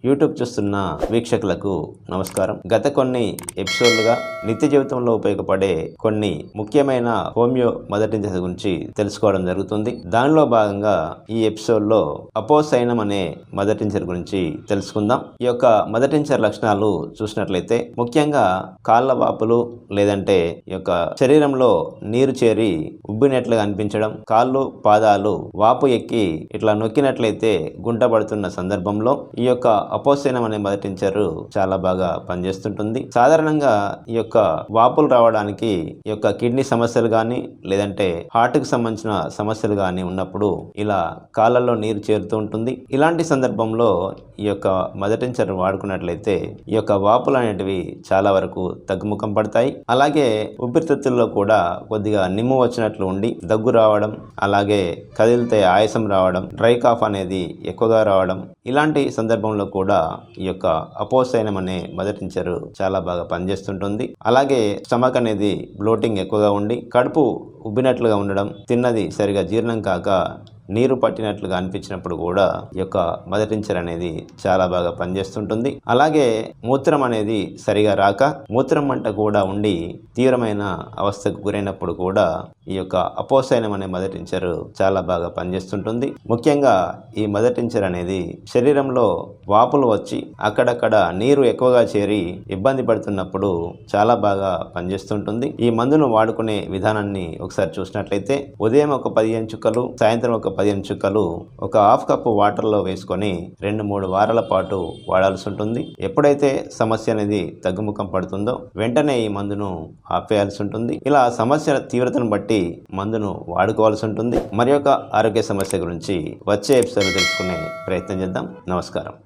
YouTube చూస్తున్న వీక్షకులకు నమస్కారం. గత కొన్ని ఎపిసోడ్లుగా నిత్య జీవితంలో ఉపయోగపడే కొన్ని ముఖ్యమైన హోమియో మదటించర్ గురించి తెలుసుకోవడం జరుగుతుంది. దానిలో భాగంగా ఈ ఎపిసోడ్లో అపోసైనం అనే మదటించర్ గురించి తెలుసుకుందాం. ఈ యొక్క మదటించర్ లక్షణాలు చూసినట్లయితే ముఖ్యంగా కాళ్ళ వాపులు లేదంటే ఈ యొక్క శరీరంలో నీరు చేరి ఉబ్బినట్లుగా అనిపించడం, కాళ్ళు పాదాలు వాపు ఎక్కి ఇట్లా నొక్కినట్లయితే గుంట పడుతున్న సందర్భంలో ఈ యొక్క అపోసైనం అనే మదటించర్ చాలా బాగా పనిచేస్తుంటుంది. సాధారణంగా ఈ యొక్క వాపులు రావడానికి ఈ యొక్క కిడ్నీ సమస్యలు కానీ లేదంటే హార్ట్ కి సంబంధించిన సమస్యలు కానీ ఉన్నప్పుడు ఇలా కాళ్ళల్లో నీరు చేరుతూ ఉంటుంది. ఇలాంటి సందర్భంలో ఈ యొక్క మదటించర్ వాడుకున్నట్లయితే ఈ యొక్క వాపులు అనేటివి చాలా వరకు తగ్గుముఖం పడతాయి. అలాగే ఊపిరితిత్తుల్లో కూడా కొద్దిగా నిమ్ము వచ్చినట్లు ఉండి దగ్గు రావడం, అలాగే కదిలితే ఆయాసం రావడం, డ్రై కాఫ్ అనేది ఎక్కువగా రావడం, ఇలాంటి సందర్భంలో కూడా ఈ యొక్క అపోసైనం అనే మదటించర్ చాలా బాగా పనిచేస్తుంటుంది. అలాగే స్టమక్ అనేది బ్లోటింగ్ ఎక్కువగా ఉండి కడుపు ఉబ్బినట్లుగా ఉండడం, తిన్నది సరిగా జీర్ణం కాక నీరు పట్టినట్లుగా అనిపించినప్పుడు కూడా ఈ యొక్క మదటించర్ అనేది చాలా బాగా పనిచేస్తుంటుంది. అలాగే మూత్రం అనేది సరిగా రాక మూత్రం మంట కూడా ఉండి తీవ్రమైన అవస్థకు గురైనప్పుడు కూడా ఈ యొక్క అపోసైనం అనే మదటించర్ చాలా బాగా పనిచేస్తుంటుంది. ముఖ్యంగా ఈ మదటించర్ అనేది శరీరంలో వాపులు వచ్చి అక్కడక్కడ నీరు ఎక్కువగా చేరి ఇబ్బంది పడుతున్నప్పుడు చాలా బాగా పనిచేస్తుంటుంది. ఈ మందును వాడుకునే విధానాన్ని ఒకసారి చూసినట్లయితే ఉదయం ఒక 15 చుక్కలు, సాయంత్రం ఒక 15 చుక్కలు ఒక హాఫ్ కప్పు వాటర్లో వేసుకొని 2-3 వారాల పాటు వాడాల్సి ఉంటుంది. ఎప్పుడైతే సమస్య అనేది తగ్గుముఖం పడుతుందో వెంటనే ఈ మందును ఆపేయాల్సి ఉంటుంది. ఇలా సమస్య తీవ్రతను బట్టి మందును వాడుకోవాల్సి ఉంటుంది. మరి యొక్క ఆరోగ్య సమస్య గురించి వచ్చే ఎపిసోడ్లో తెలుసుకునే ప్రయత్నం చేద్దాం. నమస్కారం.